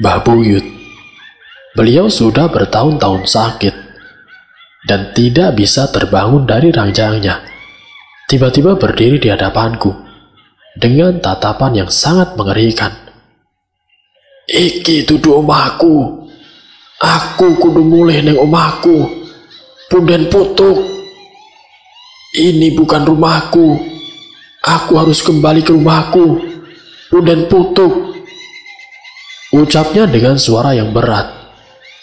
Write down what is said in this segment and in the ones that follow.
Mbah Buyut. Beliau sudah bertahun-tahun sakit dan tidak bisa terbangun dari ranjangnya. Tiba-tiba berdiri di hadapanku dengan tatapan yang sangat mengerikan. "Iki dudu omahku. Aku kudu mulih neng omahku. Punden putuk. Ini bukan rumahku. Aku harus kembali ke rumahku. Punden putuk." Ucapnya dengan suara yang berat.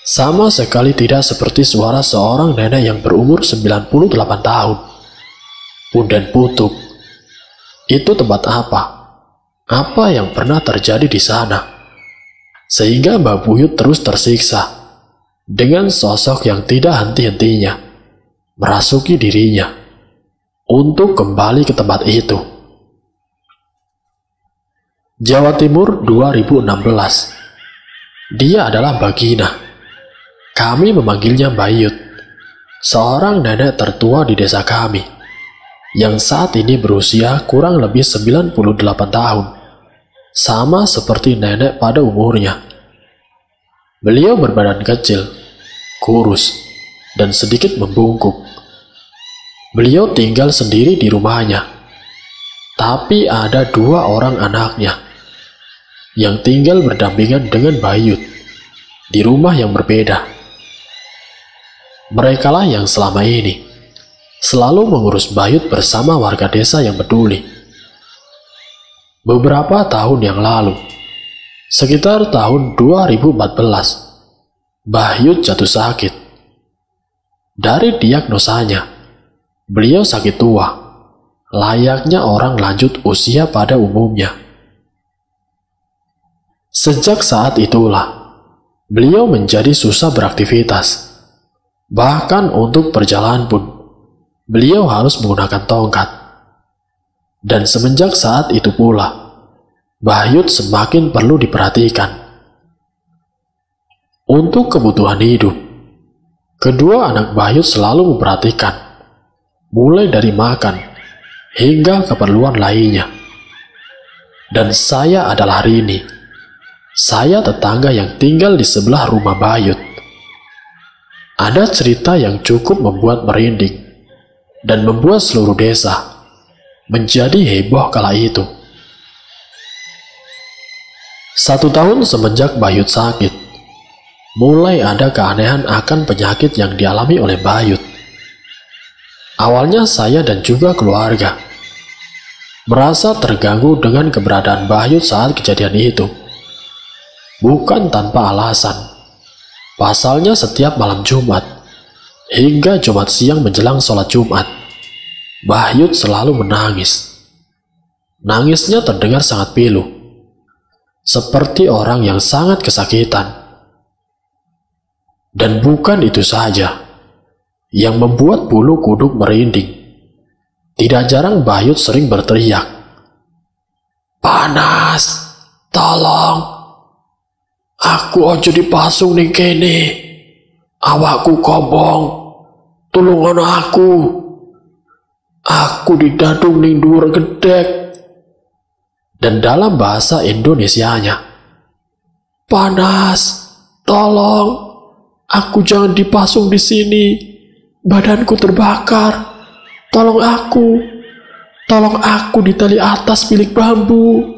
Sama sekali tidak seperti suara seorang nenek yang berumur 98 tahun. Punden putuk. Itu tempat apa? Apa yang pernah terjadi di sana? Sehingga Mbah Buyut terus tersiksa dengan sosok yang tidak henti-hentinya merasuki dirinya untuk kembali ke tempat itu. Jawa Timur 2016. Dia adalah Bagina. Kami memanggilnya Bayut, seorang nenek tertua di desa kami, yang saat ini berusia kurang lebih 98 tahun, sama seperti nenek pada umurnya. Beliau berbadan kecil, kurus, dan sedikit membungkuk. Beliau tinggal sendiri di rumahnya, tapi ada 2 orang anaknya yang tinggal berdampingan dengan Bayut di rumah yang berbeda. Merekalah yang selama ini selalu mengurus Bayut bersama warga desa yang peduli. Beberapa tahun yang lalu, sekitar tahun 2014, Bayut jatuh sakit. Dari diagnosanya, beliau sakit tua, layaknya orang lanjut usia pada umumnya. Sejak saat itulah, beliau menjadi susah beraktivitas. Bahkan untuk berjalan pun, beliau harus menggunakan tongkat. Dan semenjak saat itu pula, Bayut semakin perlu diperhatikan. Untuk kebutuhan hidup, kedua anak Bayut selalu memperhatikan, mulai dari makan hingga keperluan lainnya. Dan saya adalah Rini. Saya tetangga yang tinggal di sebelah rumah Bayut. Ada cerita yang cukup membuat merinding dan membuat seluruh desa menjadi heboh kala itu. 1 tahun semenjak Bayut sakit, mulai ada keanehan akan penyakit yang dialami oleh Bayut. Awalnya saya dan juga keluarga merasa terganggu dengan keberadaan Bayut saat kejadian itu. Bukan tanpa alasan. Pasalnya setiap malam Jumat hingga Jumat siang menjelang sholat Jumat, Bayut selalu menangis. Nangisnya terdengar sangat pilu, seperti orang yang sangat kesakitan. Dan bukan itu saja yang membuat bulu kuduk merinding. Tidak jarang Bayut sering berteriak, "Panas, tolong. Aku ojo dipasung ning kene. Awakku kobong. Tulungan aku. Aku didadung ning dhuwur gedhek." Dan dalam bahasa Indonesianya, "Panas, tolong. Aku jangan dipasung di sini. Badanku terbakar. Tolong aku. Tolong aku di tali atas bilik bambu."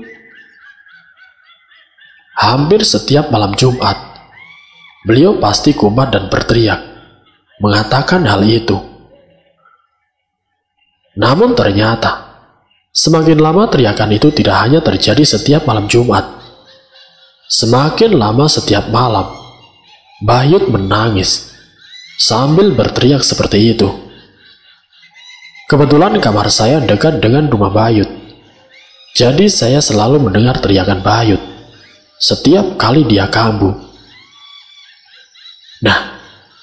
Hampir setiap malam Jumat, beliau pasti kumat dan berteriak, mengatakan hal itu. Namun ternyata, semakin lama teriakan itu tidak hanya terjadi setiap malam Jumat. Semakin lama setiap malam, Bayut menangis sambil berteriak seperti itu. Kebetulan kamar saya dekat dengan rumah Bayut, jadi saya selalu mendengar teriakan Bayut setiap kali dia kambuh. Nah,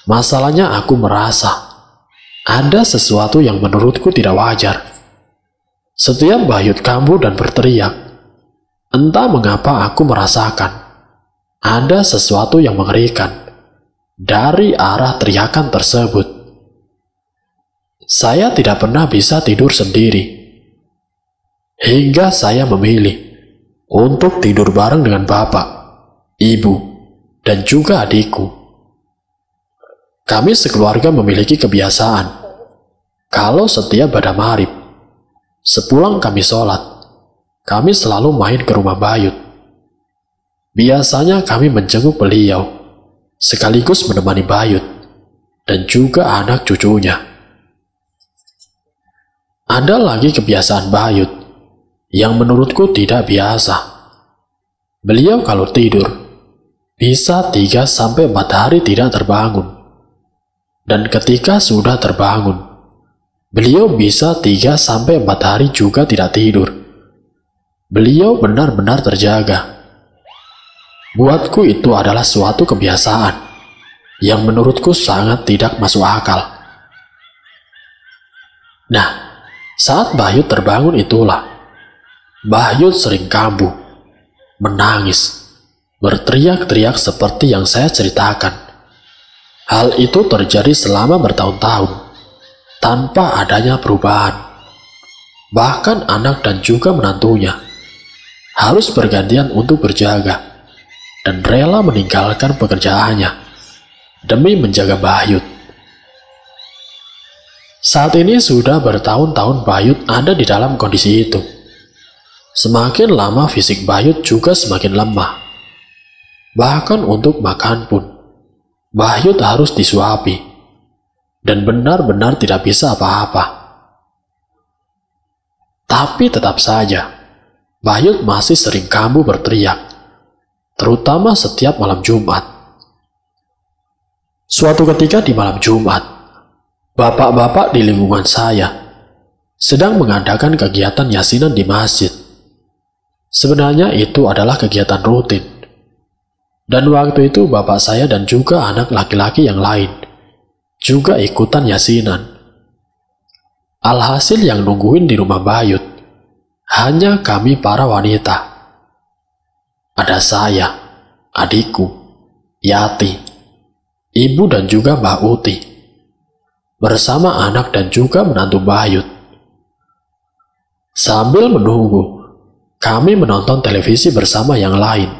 masalahnya aku merasa ada sesuatu yang menurutku tidak wajar. Setiap Bayut kambuh dan berteriak, entah mengapa aku merasakan ada sesuatu yang mengerikan dari arah teriakan tersebut. Saya tidak pernah bisa tidur sendiri, hingga saya memilih untuk tidur bareng dengan bapak, ibu, dan juga adikku. Kami sekeluarga memiliki kebiasaan, kalau setiap pada maghrib, sepulang kami sholat, kami selalu main ke rumah Bayut. Biasanya kami menjenguk beliau, sekaligus menemani Bayut, dan juga anak cucunya. Ada lagi kebiasaan Bayut, yang menurutku tidak biasa. Beliau kalau tidur, bisa 3-4 hari tidak terbangun. Dan ketika sudah terbangun, beliau bisa 3-4 hari juga tidak tidur. Beliau benar-benar terjaga. Buatku itu adalah suatu kebiasaan yang menurutku sangat tidak masuk akal. Nah, saat Bayut terbangun itulah, Bayut sering kambuh, menangis, berteriak-teriak seperti yang saya ceritakan. Hal itu terjadi selama bertahun-tahun, tanpa adanya perubahan. Bahkan anak dan juga menantunya harus bergantian untuk berjaga dan rela meninggalkan pekerjaannya demi menjaga Bayut. Saat ini sudah bertahun-tahun Bayut ada di dalam kondisi itu. Semakin lama fisik Bayut juga semakin lemah. Bahkan untuk makan pun, Bayut harus disuapi, dan benar-benar tidak bisa apa-apa. Tapi tetap saja, Bayut masih sering kambuh berteriak, terutama setiap malam Jumat. Suatu ketika di malam Jumat, bapak-bapak di lingkungan saya sedang mengadakan kegiatan yasinan di masjid. Sebenarnya itu adalah kegiatan rutin. Dan waktu itu bapak saya dan juga anak laki-laki yang lain juga ikutan yasinan. Alhasil yang nungguin di rumah Bayut hanya kami para wanita. Ada saya, adikku, Yati, ibu dan juga Mbak Uti, bersama anak dan juga menantu Bayut. Sambil menunggu, kami menonton televisi bersama yang lain.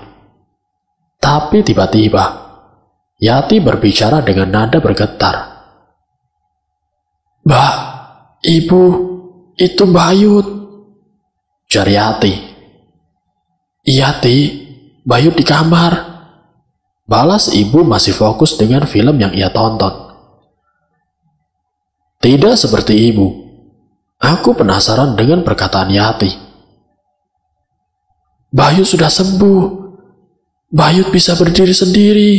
Tapi tiba-tiba, Yati berbicara dengan nada bergetar. "Mbak, Ibu, itu Bayut," ujar Yati. "Iya, Ti, Bayut di kamar," balas ibu masih fokus dengan film yang ia tonton. Tidak seperti ibu, aku penasaran dengan perkataan Yati. "Bayut sudah sembuh. Bayut bisa berdiri sendiri,"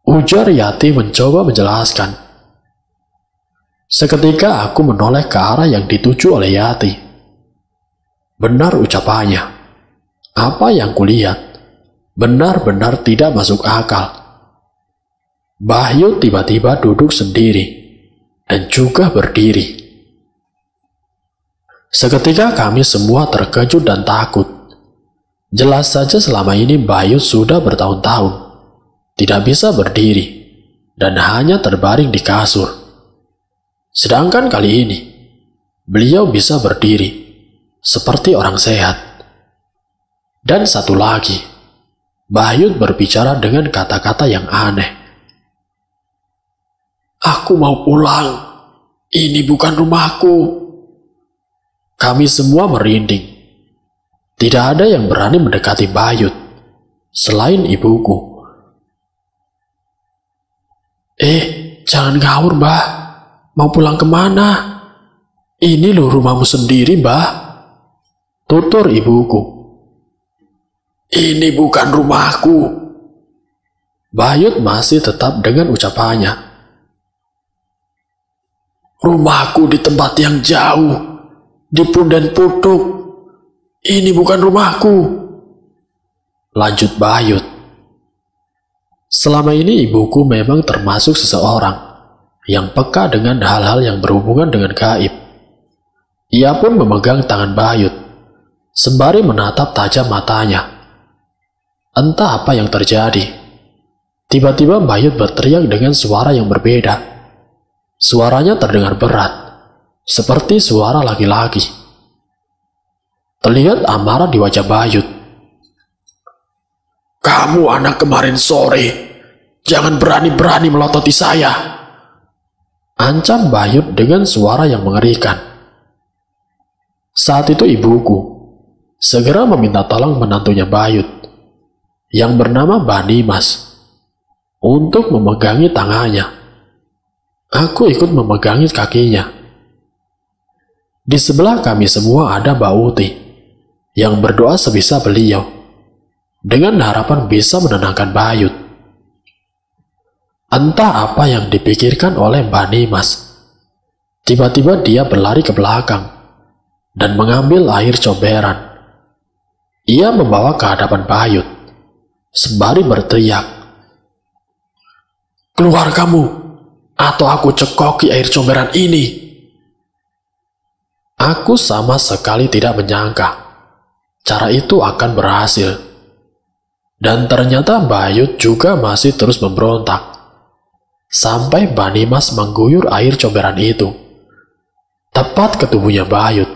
ujar Yati mencoba menjelaskan. Seketika aku menoleh ke arah yang dituju oleh Yati. Benar ucapannya. Apa yang kulihat benar-benar tidak masuk akal. Bayut tiba-tiba duduk sendiri dan juga berdiri. Seketika kami semua terkejut dan takut. Jelas saja selama ini Bayut sudah bertahun-tahun tidak bisa berdiri dan hanya terbaring di kasur. Sedangkan kali ini, beliau bisa berdiri seperti orang sehat. Dan satu lagi, Bayut berbicara dengan kata-kata yang aneh. "Aku mau pulang. Ini bukan rumahku." Kami semua merinding. Tidak ada yang berani mendekati Bayut selain ibuku. Jangan ngawur, Mbah. Mau pulang kemana? Ini loh rumahmu sendiri, Mbah," tutur ibuku. "Ini bukan rumahku." Bayut masih tetap dengan ucapannya. "Rumahku di tempat yang jauh, di Punden Putuk. Ini bukan rumahku," lanjut Bayut. Selama ini ibuku memang termasuk seseorang yang peka dengan hal-hal yang berhubungan dengan gaib. Ia pun memegang tangan Bayut, sembari menatap tajam matanya. Entah apa yang terjadi. Tiba-tiba Bayut berteriak dengan suara yang berbeda. Suaranya terdengar berat, seperti suara laki-laki. Terlihat amarah di wajah Bayut. Kamu anak kemarin sore, jangan berani-berani melototi saya, ancam Bayut dengan suara yang mengerikan. Saat itu ibuku segera meminta tolong menantunya Bayut, yang bernama Banimas, untuk memegangi tangannya. Aku ikut memegangi kakinya. Di sebelah kami semua ada Mbak Uti, yang berdoa sebisa beliau, dengan harapan bisa menenangkan Bayut. Entah apa yang dipikirkan oleh Banimas. Tiba-tiba dia berlari ke belakang dan mengambil air comberan. Ia membawa ke hadapan Bayut, sembari berteriak, "Keluar kamu, atau aku cekoki air comberan ini." Aku sama sekali tidak menyangka cara itu akan berhasil. Dan ternyata Bayut juga masih terus memberontak, sampai Banimas mengguyur air comberan itu tepat ke tubuhnya Bayut.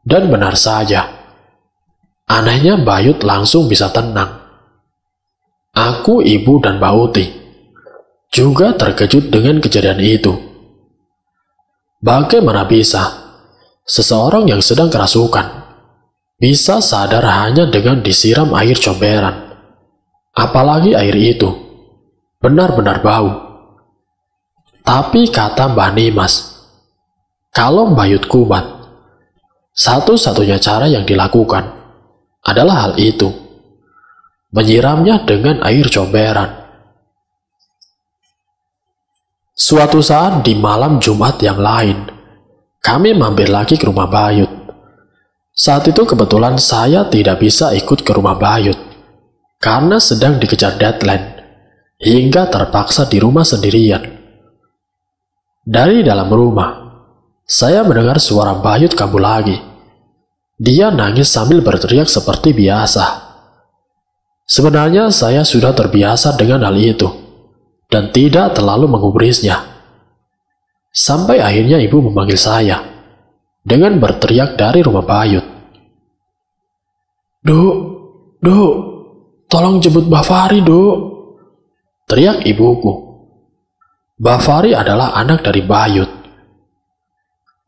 Dan benar saja, anehnya Bayut langsung bisa tenang. Aku, ibu, dan Mbak Uti juga terkejut dengan kejadian itu. Bagaimana bisa seseorang yang sedang kerasukan bisa sadar hanya dengan disiram air comberan? Apalagi air itu benar-benar bau. Tapi kata Mbak Nimas, kalau Bayut kumat, satu-satunya cara yang dilakukan adalah hal itu, menyiramnya dengan air comberan. Suatu saat di malam Jumat yang lain, kami mampir lagi ke rumah Bayut. Saat itu kebetulan saya tidak bisa ikut ke rumah Bayut, karena sedang dikejar deadline, hingga terpaksa di rumah sendirian. Dari dalam rumah, saya mendengar suara Bayut kambuh lagi. Dia nangis sambil berteriak seperti biasa. Sebenarnya saya sudah terbiasa dengan hal itu dan tidak terlalu menggubrisnya. Sampai akhirnya ibu memanggil saya dengan berteriak dari rumah Bayut, "Duk, Duk, tolong jemput Mbak Fari, Duk," teriak ibuku. Mbak Fari adalah anak dari Bayut.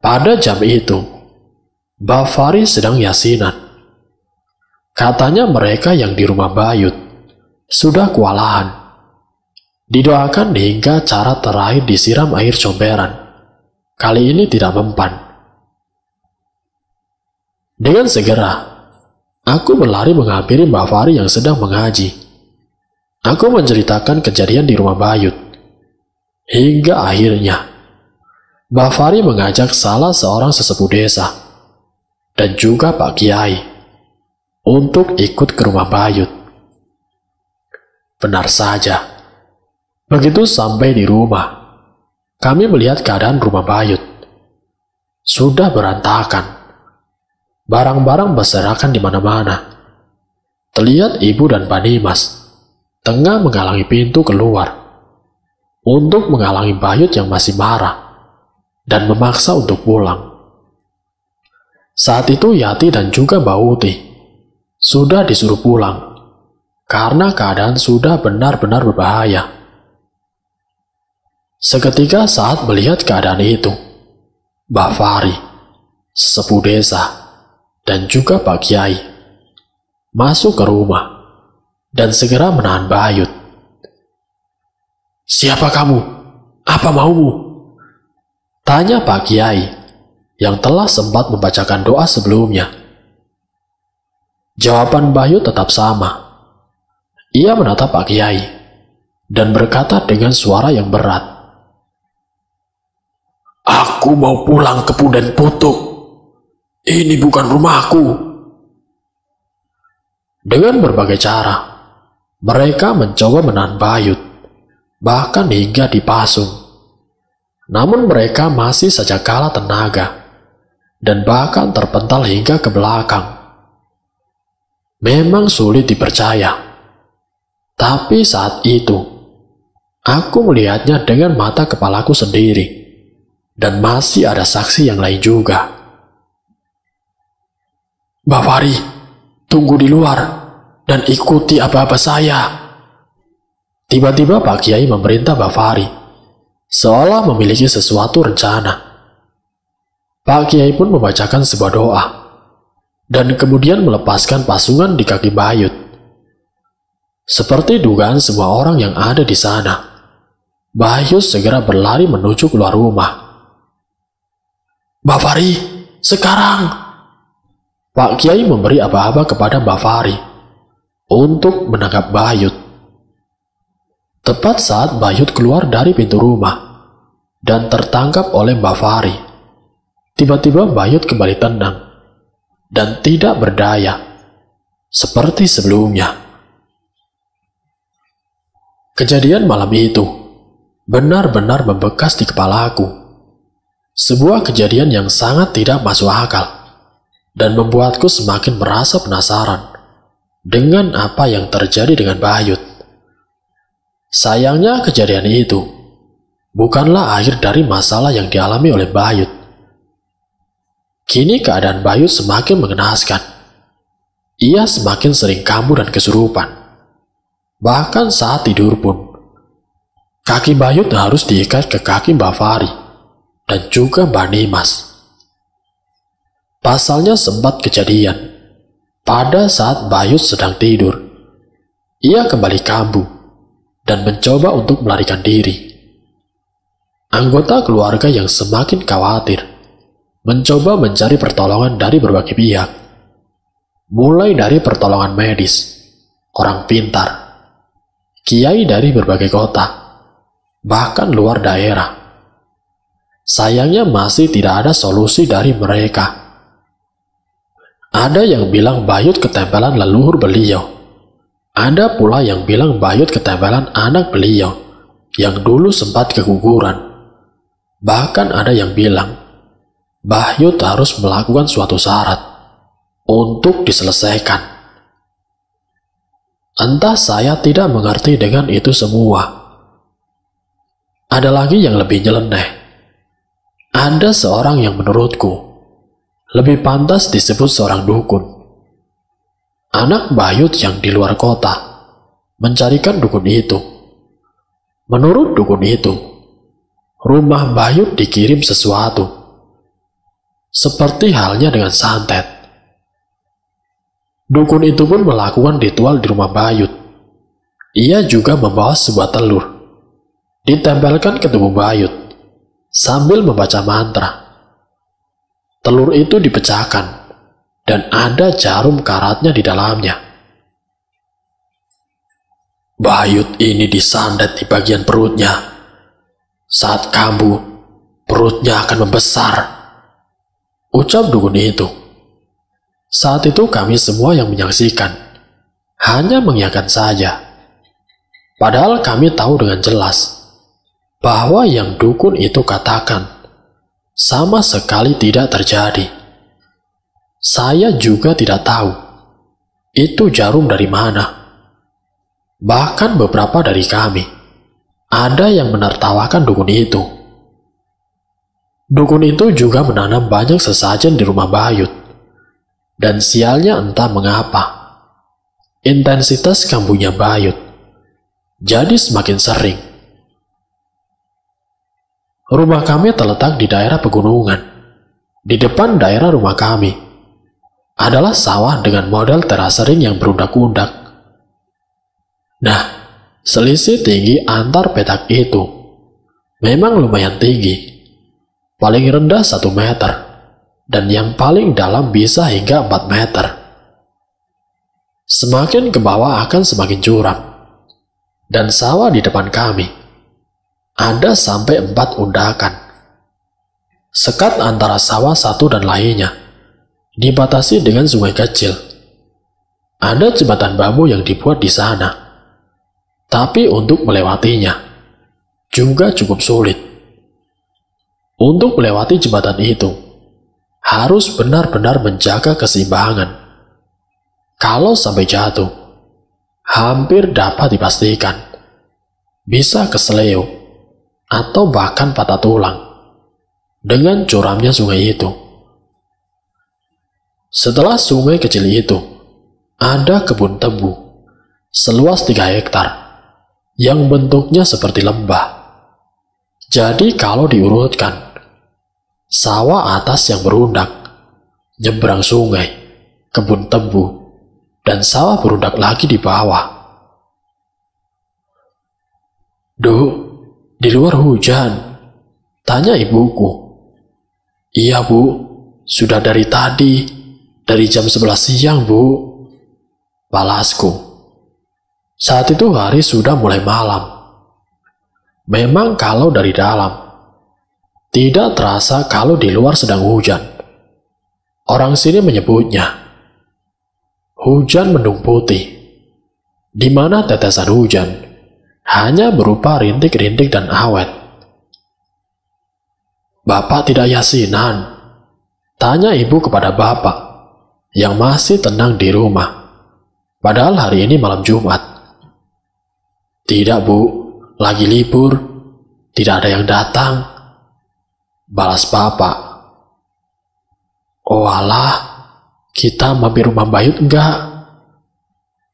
Pada jam itu, Mbak Fari sedang yasinan. Katanya mereka yang di rumah Bayut sudah kewalahan. Didoakan hingga cara terakhir disiram air comberan kali ini tidak mempan. Dengan segera, aku berlari menghampiri Mbak Fari yang sedang mengaji. Aku menceritakan kejadian di rumah Bayut. Hingga akhirnya, Mbak Fari mengajak salah seorang sesepuh desa dan juga Pak Kiai untuk ikut ke rumah Bayut. Benar saja, begitu sampai di rumah, kami melihat keadaan rumah Bayut. Sudah berantakan. Barang-barang berserakan di mana-mana. Terlihat ibu dan Pak Nimas tengah menghalangi pintu keluar untuk menghalangi Bayut yang masih marah dan memaksa untuk pulang. Saat itu Yati dan juga Mbak Uti sudah disuruh pulang karena keadaan sudah benar-benar berbahaya. Seketika saat melihat keadaan itu, Mbak Fari, sesepuh desa, dan juga Pak Kiai masuk ke rumah dan segera menahan Bayut. "Siapa kamu? Apa maumu?" tanya Pak Kiai yang telah sempat membacakan doa sebelumnya. Jawaban Bayut tetap sama. Ia menatap Pak Kiai dan berkata dengan suara yang berat, "Aku mau pulang ke Punden Putuk. Ini bukan rumahku." Dengan berbagai cara, mereka mencoba menahan Bayut, bahkan hingga dipasung. Namun mereka masih saja kalah tenaga, dan bahkan terpental hingga ke belakang. Memang sulit dipercaya. Tapi saat itu, aku melihatnya dengan mata kepalaku sendiri. Dan masih ada saksi yang lain juga. "Mbak Fari, tunggu di luar. dan ikuti apa-apa saya. Tiba-tiba Pak Kiai memerintah Mbak Fari, seolah memiliki sesuatu rencana. Pak Kiai pun membacakan sebuah doa, dan kemudian melepaskan pasungan di kaki Bayut. Seperti dugaan semua orang yang ada di sana, Bayut segera berlari menuju keluar rumah. Mbak Fari, sekarang! Pak Kiai memberi aba-aba kepada Mbak Fari untuk menangkap Bayut. Tepat saat Bayut keluar dari pintu rumah dan tertangkap oleh Mbak Fari, tiba-tiba Bayut kembali tenang dan tidak berdaya seperti sebelumnya. Kejadian malam itu benar-benar membekas di kepalaku. Sebuah kejadian yang sangat tidak masuk akal dan membuatku semakin merasa penasaran dengan apa yang terjadi dengan Bayut. Sayangnya kejadian itu bukanlah akhir dari masalah yang dialami oleh Bayut. Kini keadaan Bayut semakin mengenaskan. Ia semakin sering kambuh dan kesurupan. Bahkan saat tidur pun, kaki Bayut harus diikat ke kaki Mbak Fari dan juga Mbak Nimas. Pasalnya sempat kejadian, pada saat Bayut sedang tidur, ia kembali kambuh dan mencoba untuk melarikan diri. Anggota keluarga yang semakin khawatir mencoba mencari pertolongan dari berbagai pihak, mulai dari pertolongan medis, orang pintar, kiai dari berbagai kota, bahkan luar daerah. Sayangnya masih tidak ada solusi dari mereka. Ada yang bilang Bayut ketempelan leluhur beliau. Ada pula yang bilang Bayut ketempelan anak beliau yang dulu sempat keguguran. Bahkan ada yang bilang Bayut harus melakukan suatu syarat untuk diselesaikan. Entah, saya tidak mengerti dengan itu semua. Ada lagi yang lebih nyeleneh. Ada seorang yang menurutku lebih pantas disebut seorang dukun. Anak Bayut yang di luar kota mencarikan dukun itu. Menurut dukun itu, rumah Bayut dikirim sesuatu, seperti halnya dengan santet. Dukun itu pun melakukan ritual di rumah Bayut. Ia juga membawa sebuah telur, ditempelkan ke tubuh Bayut sambil membaca mantra. Telur itu dipecahkan dan ada jarum karatnya di dalamnya. Bayut ini disandet di bagian perutnya. Saat kambuh, perutnya akan membesar, ucap dukun itu. Saat itu kami semua yang menyaksikan hanya mengiyakan saja. Padahal kami tahu dengan jelas bahwa yang dukun itu katakan sama sekali tidak terjadi. Saya juga tidak tahu itu jarum dari mana. Bahkan beberapa dari kami ada yang menertawakan dukun itu. Dukun itu juga menanam banyak sesajen di rumah Bayut. Dan sialnya entah mengapa, intensitas kambuhnya Bayut jadi semakin sering. Rumah kami terletak di daerah pegunungan. Di depan daerah rumah kami adalah sawah dengan model terasering yang berundak-undak. Nah, selisih tinggi antar petak itu memang lumayan tinggi. Paling rendah 1 meter, dan yang paling dalam bisa hingga 4 meter. Semakin ke bawah akan semakin curam. Dan sawah di depan kami ada sampai 4 undakan. Sekat antara sawah satu dan lainnya dibatasi dengan sungai kecil. Ada jembatan bambu yang dibuat di sana, tapi untuk melewatinya juga cukup sulit. Untuk melewati jembatan itu harus benar-benar menjaga keseimbangan. Kalau sampai jatuh, hampir dapat dipastikan bisa keseleo atau bahkan patah tulang dengan curamnya sungai itu. Setelah sungai kecil itu, ada kebun tebu seluas 3 hektar yang bentuknya seperti lembah. Jadi kalau diurutkan, sawah atas yang berundak, nyebrang sungai, kebun tebu, dan sawah berundak lagi di bawah. "Duh, di luar hujan?" tanya ibuku. "Iya, Bu, sudah dari tadi, dari jam 11 siang, Bu," balasku. Saat itu hari sudah mulai malam. Memang kalau dari dalam, tidak terasa kalau di luar sedang hujan. Orang sini menyebutnya hujan mendung putih, di mana tetesan hujan hanya berupa rintik-rintik dan awet. "Bapak tidak yasinan?" tanya ibu kepada bapak yang masih tenang di rumah. Padahal hari ini malam Jumat. "Tidak, Bu, lagi libur, tidak ada yang datang," balas bapak. "Oh alah, kita mampir rumah Bayut enggak?"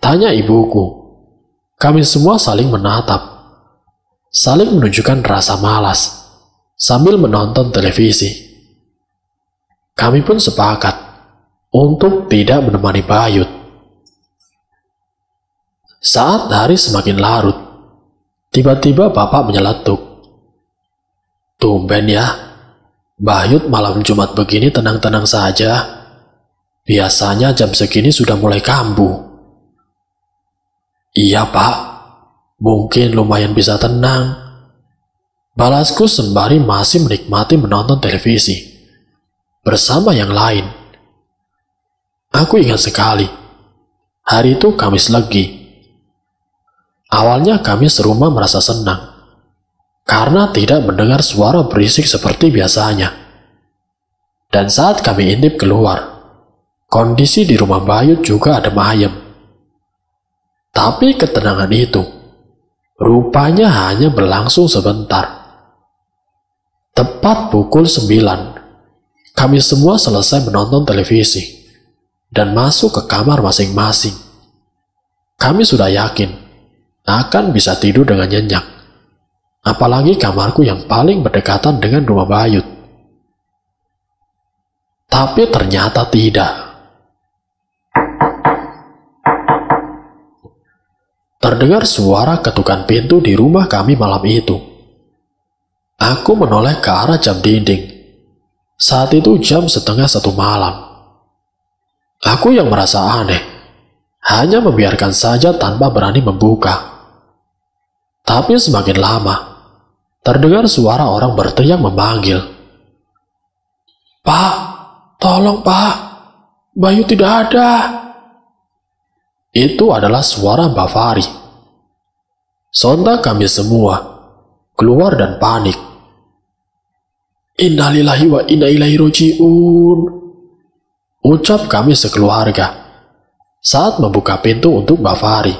tanya ibuku. Kami semua saling menatap, saling menunjukkan rasa malas, sambil menonton televisi. Kami pun sepakat untuk tidak menemani Bayut. Saat hari semakin larut, tiba-tiba bapak menyeletuk. "Tumben ya, Bayut malam Jumat begini tenang-tenang saja. Biasanya jam segini sudah mulai kambuh." "Iya, Pak, mungkin lumayan bisa tenang," balasku sembari masih menikmati menonton televisi bersama yang lain. Aku ingat sekali, hari itu Kamis Legi. Awalnya kami serumah merasa senang karena tidak mendengar suara berisik seperti biasanya. Dan saat kami intip keluar, kondisi di rumah Bayut juga adem ayem. Tapi ketenangan itu rupanya hanya berlangsung sebentar. Tepat pukul 9, kami semua selesai menonton televisi dan masuk ke kamar masing-masing. Kami sudah yakin akan bisa tidur dengan nyenyak, apalagi kamarku yang paling berdekatan dengan rumah Bayut. Tapi ternyata tidak. Terdengar suara ketukan pintu di rumah kami malam itu. Aku menoleh ke arah jam dinding. Saat itu jam 12:30 malam. Aku yang merasa aneh, hanya membiarkan saja tanpa berani membuka. Tapi semakin lama, terdengar suara orang berteriak memanggil. "Pak, tolong Pak, Bayu tidak ada." Itu adalah suara Mbak Fari. Sontak kami semua keluar dan panik. "Innalillahi wa inna ilaihi roji'un," ucap kami sekeluarga saat membuka pintu untuk Mbak Fari.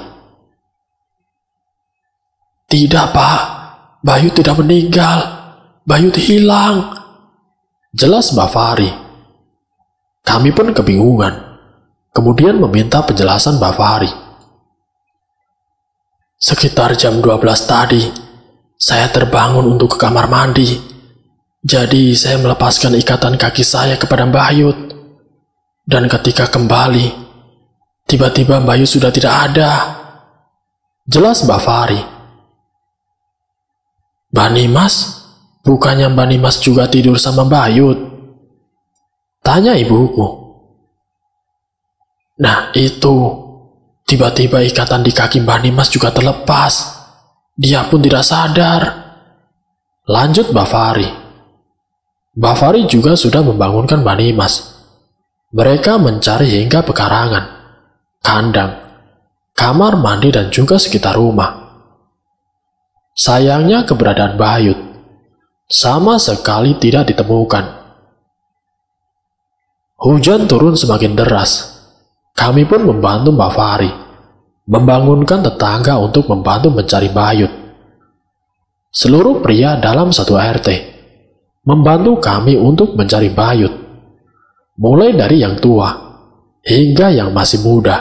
"Tidak, Pak, Bayu tidak meninggal, Bayu hilang," jelas Mbak Fari. Kami pun kebingungan, kemudian meminta penjelasan Mbak Fari. "Sekitar jam 12 tadi, saya terbangun untuk ke kamar mandi. Jadi saya melepaskan ikatan kaki saya kepada Bayut. Dan ketika kembali, tiba-tiba Bayut sudah tidak ada," jelas Mbak Fari. "Mbak Nimas, bukannya Mbak Nimas juga tidur sama Bayut?" tanya ibuku. "Nah itu, tiba-tiba ikatan di kaki Mbak Nimas juga terlepas. Dia pun tidak sadar," lanjut Mbak Fari. Mbak Fari juga sudah membangunkan Mbak Nimas. Mereka mencari hingga pekarangan, kandang, kamar mandi dan juga sekitar rumah. Sayangnya keberadaan Bayut sama sekali tidak ditemukan. Hujan turun semakin deras. Kami pun membantu Mbak Fari membangunkan tetangga untuk membantu mencari Bayut. Seluruh pria dalam satu RT membantu kami untuk mencari Bayut, mulai dari yang tua hingga yang masih muda.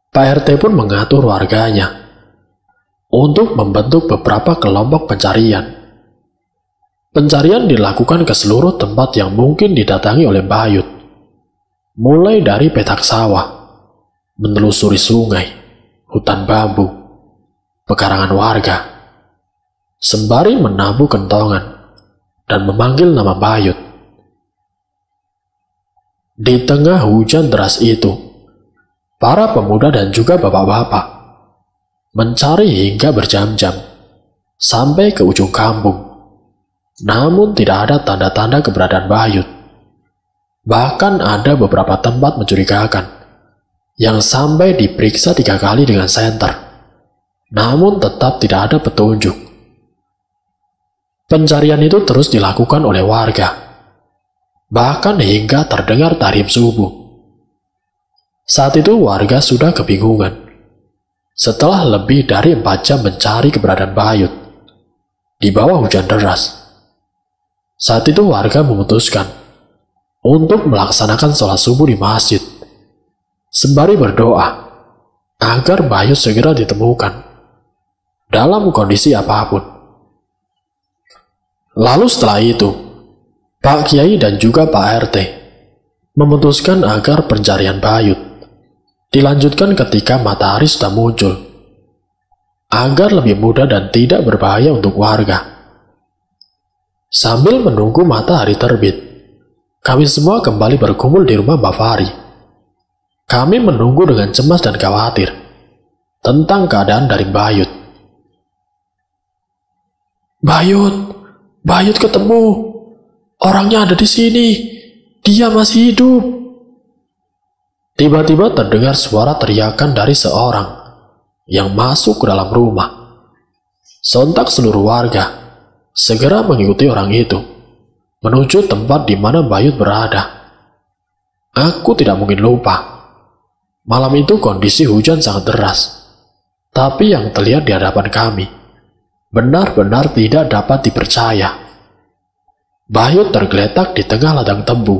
Pak RT pun mengatur warganya untuk membentuk beberapa kelompok pencarian. Pencarian dilakukan ke seluruh tempat yang mungkin didatangi oleh Bayut, mulai dari petak sawah, menelusuri sungai, hutan bambu, pekarangan warga, sembari menabuh kentongan dan memanggil nama Bayut. Di tengah hujan deras itu, para pemuda dan juga bapak-bapak mencari hingga berjam-jam sampai ke ujung kampung. Namun tidak ada tanda-tanda keberadaan Bayut. Bahkan ada beberapa tempat mencurigakan yang sampai diperiksa 3 kali dengan senter, namun tetap tidak ada petunjuk. Pencarian itu terus dilakukan oleh warga, bahkan hingga terdengar tarim subuh. Saat itu warga sudah kebingungan setelah lebih dari 4 jam mencari keberadaan Bayut di bawah hujan deras. Saat itu warga memutuskan untuk melaksanakan sholat subuh di masjid, sembari berdoa agar Bayut segera ditemukan dalam kondisi apapun. Lalu setelah itu, Pak Kiai dan juga Pak RT memutuskan agar pencarian Bayut dilanjutkan ketika matahari sudah muncul, agar lebih mudah dan tidak berbahaya untuk warga. Sambil menunggu matahari terbit, kami semua kembali berkumpul di rumah Mbak Fari. Kami menunggu dengan cemas dan khawatir tentang keadaan dari Bayut. Bayut ketemu. Orangnya ada di sini. Dia masih hidup. Tiba-tiba terdengar suara teriakan dari seorang yang masuk ke dalam rumah. Sontak seluruh warga segera mengikuti orang itu menuju tempat di mana Bayut berada. Aku tidak mungkin lupa. Malam itu kondisi hujan sangat deras, tapi yang terlihat di hadapan kami benar-benar tidak dapat dipercaya. Bayut tergeletak di tengah ladang tebu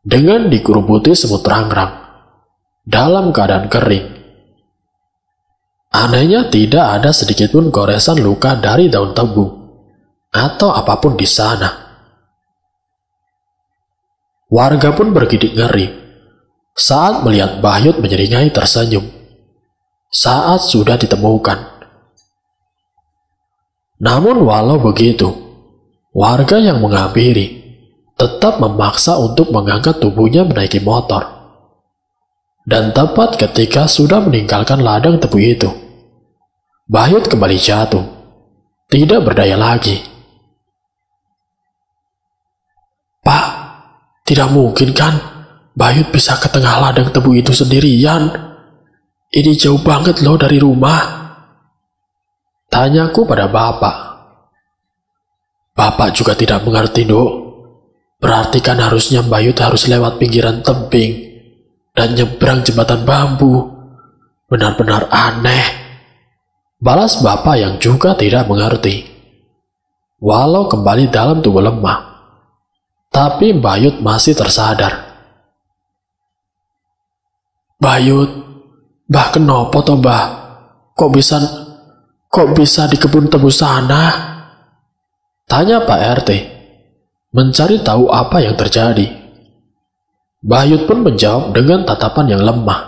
dengan dikerubuti semut rangrang dalam keadaan kering. Anehnya tidak ada sedikitpun goresan luka dari daun tebu atau apapun di sana. Warga pun bergidik ngeri saat melihat Bayut menyeringai tersenyum saat sudah ditemukan. Namun walau begitu, warga yang menghampiri tetap memaksa untuk mengangkat tubuhnya menaiki motor. Dan tepat ketika sudah meninggalkan ladang tebu itu, Bayut kembali jatuh, tidak berdaya lagi. Pak, tidak mungkin kan Bayut bisa ke tengah ladang tebu itu sendirian? Ini jauh banget loh dari rumah. Tanyaku pada bapak. Bapak juga tidak mengerti, Dok. Berarti kan harusnya Bayut harus lewat pinggiran tebing dan nyebrang jembatan bambu. Benar-benar aneh. Balas bapak yang juga tidak mengerti. Walau kembali dalam tubuh lemah, tapi Bayut masih tersadar. Bayut, Mbah kenapa toh Mbah? Kok bisa di kebun tebu sana? Tanya Pak RT, mencari tahu apa yang terjadi. Bayut pun menjawab dengan tatapan yang lemah.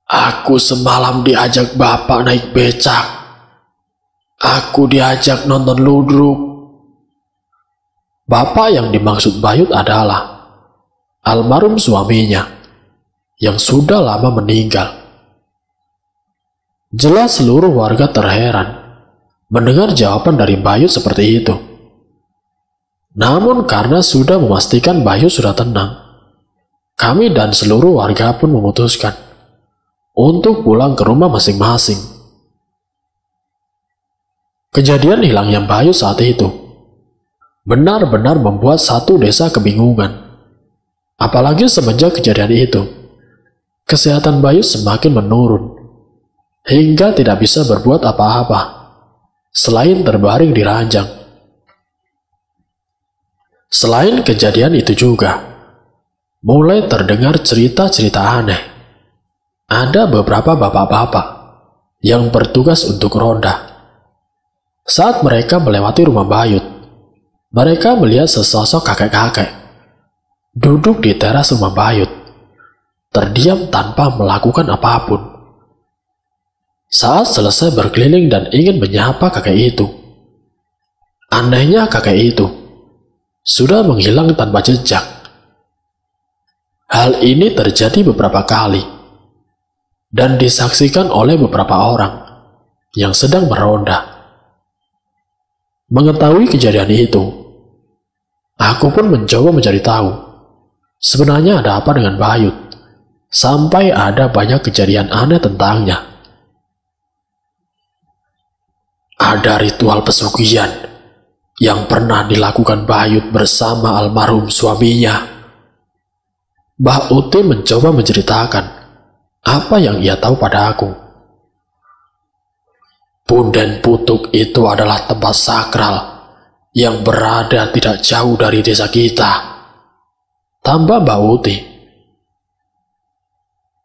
Aku semalam diajak bapak naik becak. Aku diajak nonton ludruk. Bapak yang dimaksud Bayut adalah almarhum suaminya yang sudah lama meninggal. Jelas seluruh warga terheran mendengar jawaban dari Bayut seperti itu. Namun karena sudah memastikan Bayut sudah tenang, kami dan seluruh warga pun memutuskan untuk pulang ke rumah masing-masing. Kejadian hilangnya Bayut saat itu benar-benar membuat satu desa kebingungan. Apalagi semenjak kejadian itu, kesehatan Bayut semakin menurun hingga tidak bisa berbuat apa-apa selain terbaring di ranjang. Selain kejadian itu juga mulai terdengar cerita-cerita aneh ada beberapa bapak-bapak yang bertugas untuk ronda. Saat mereka melewati rumah Bayut, mereka melihat sesosok kakek-kakek duduk di teras rumah Bayut, terdiam tanpa melakukan apapun. Saat selesai berkeliling dan ingin menyapa kakek itu, anehnya kakek itu sudah menghilang tanpa jejak. Hal ini terjadi beberapa kali dan disaksikan oleh beberapa orang yang sedang meronda. Mengetahui kejadian itu, aku pun mencoba mencari tahu sebenarnya ada apa dengan Bayut, sampai ada banyak kejadian aneh tentangnya. Ada ritual pesugihan yang pernah dilakukan Bayut bersama almarhum suaminya. Mbah Uti mencoba menceritakan apa yang ia tahu pada aku. Punden Putuk itu adalah tempat sakral yang berada tidak jauh dari desa kita, tambah Mbah Uti.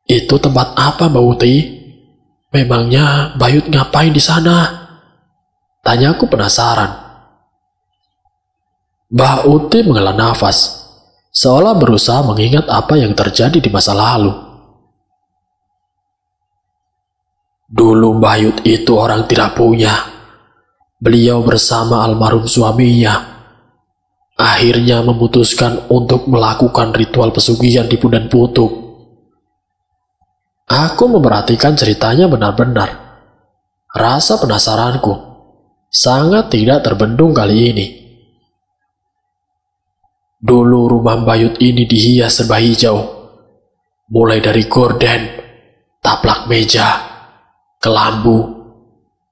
Itu tempat apa, Mbah Uti? Memangnya Bayut ngapain di sana? Tanyaku penasaran. Mbah Uti menghela nafas, seolah berusaha mengingat apa yang terjadi di masa lalu. Dulu Bayut itu orang tidak punya. Beliau bersama almarhum suaminya akhirnya memutuskan untuk melakukan ritual pesugihan di Punden Putuk. Aku memperhatikan ceritanya benar-benar. Rasa penasaranku sangat tidak terbendung kali ini. Dulu rumah Bayut ini dihias serba hijau, mulai dari gorden, taplak meja, kelambu,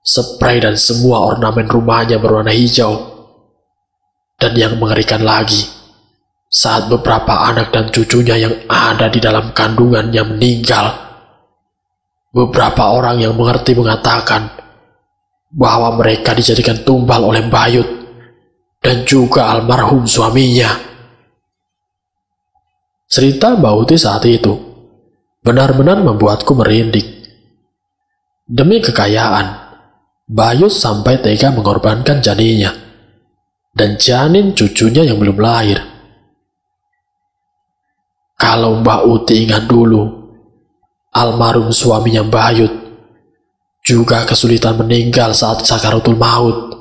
spray dan semua ornamen rumahnya berwarna hijau. Dan yang mengerikan lagi, saat beberapa anak dan cucunya yang ada di dalam kandungannya meninggal, beberapa orang yang mengerti mengatakan bahwa mereka dijadikan tumbal oleh Bayut dan juga almarhum suaminya. Cerita Mbah Uti saat itu benar-benar membuatku merinding. Demi kekayaan, Bayut sampai tega mengorbankan janinnya dan janin cucunya yang belum lahir. Kalau Mbah Uti ingat dulu, almarhum suaminya Bayut juga kesulitan meninggal saat sakaratul maut.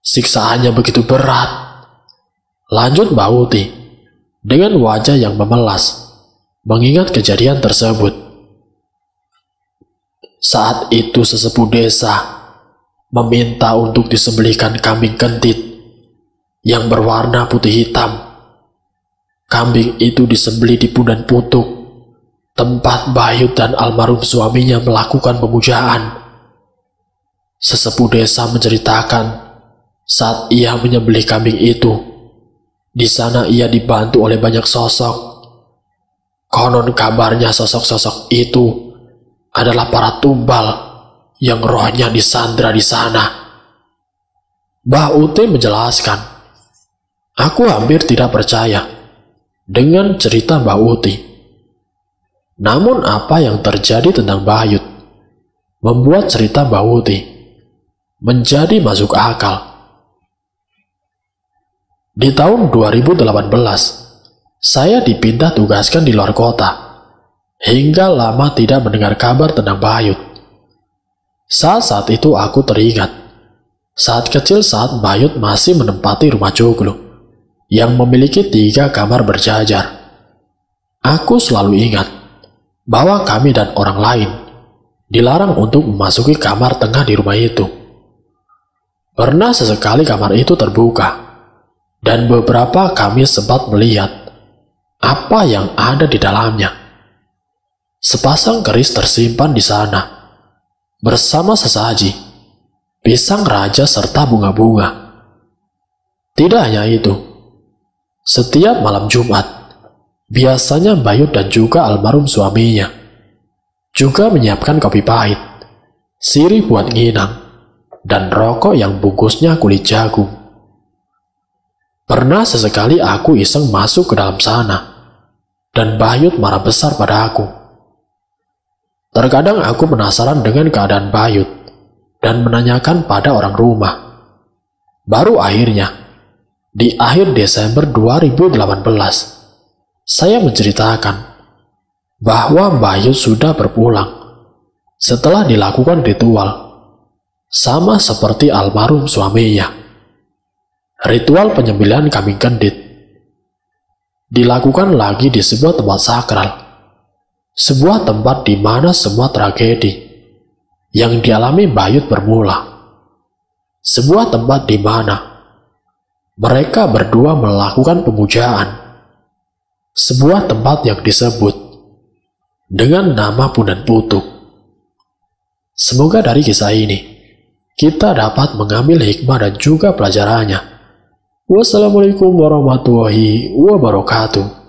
Siksaannya begitu berat. Lanjut Mbah Uti dengan wajah yang memelas mengingat kejadian tersebut. Saat itu sesepuh desa meminta untuk disembelihkan kambing kentit yang berwarna putih hitam. Kambing itu disembelih di Punden Putuk, tempat Bayut dan almarhum suaminya melakukan pemujaan. Sesepuh desa menceritakan saat ia menyembelih kambing itu, di sana ia dibantu oleh banyak sosok. Konon kabarnya sosok-sosok itu adalah para tumbal yang rohnya disandra di sana. Mbah Uti menjelaskan. Aku hampir tidak percaya dengan cerita Mbah Uti. Namun apa yang terjadi tentang Bayut membuat cerita Mbah Uti menjadi masuk akal. Di tahun 2018, saya dipindah tugaskan di luar kota, hingga lama tidak mendengar kabar tentang Bayut. Saat itu aku teringat, saat kecil saat Bayut masih menempati rumah joglo, yang memiliki 3 kamar berjajar. Aku selalu ingat bahwa kami dan orang lain dilarang untuk memasuki kamar tengah di rumah itu. Pernah sesekali kamar itu terbuka, dan beberapa kami sempat melihat apa yang ada di dalamnya. Sepasang keris tersimpan di sana, bersama sesaji, pisang raja serta bunga-bunga. Tidak hanya itu, setiap malam Jumat, biasanya Bayut dan juga almarhum suaminya juga menyiapkan kopi pahit, sirih buat nginang, dan rokok yang bungkusnya kulit jagung. Pernah sesekali aku iseng masuk ke dalam sana, dan Bayut marah besar pada aku. Terkadang aku penasaran dengan keadaan Bayut dan menanyakan pada orang rumah. Baru akhirnya, di akhir Desember 2018, saya menceritakan bahwa Bayut sudah berpulang setelah dilakukan ritual, sama seperti almarhum suaminya. Ritual penyembelihan kambing kendit dilakukan lagi di sebuah tempat sakral, sebuah tempat di mana semua tragedi yang dialami Bayut bermula, sebuah tempat di mana mereka berdua melakukan pemujaan, sebuah tempat yang disebut dengan nama Punan Putuk. Semoga dari kisah ini kita dapat mengambil hikmah dan juga pelajarannya. Wassalamualaikum warahmatullahi wabarakatuh.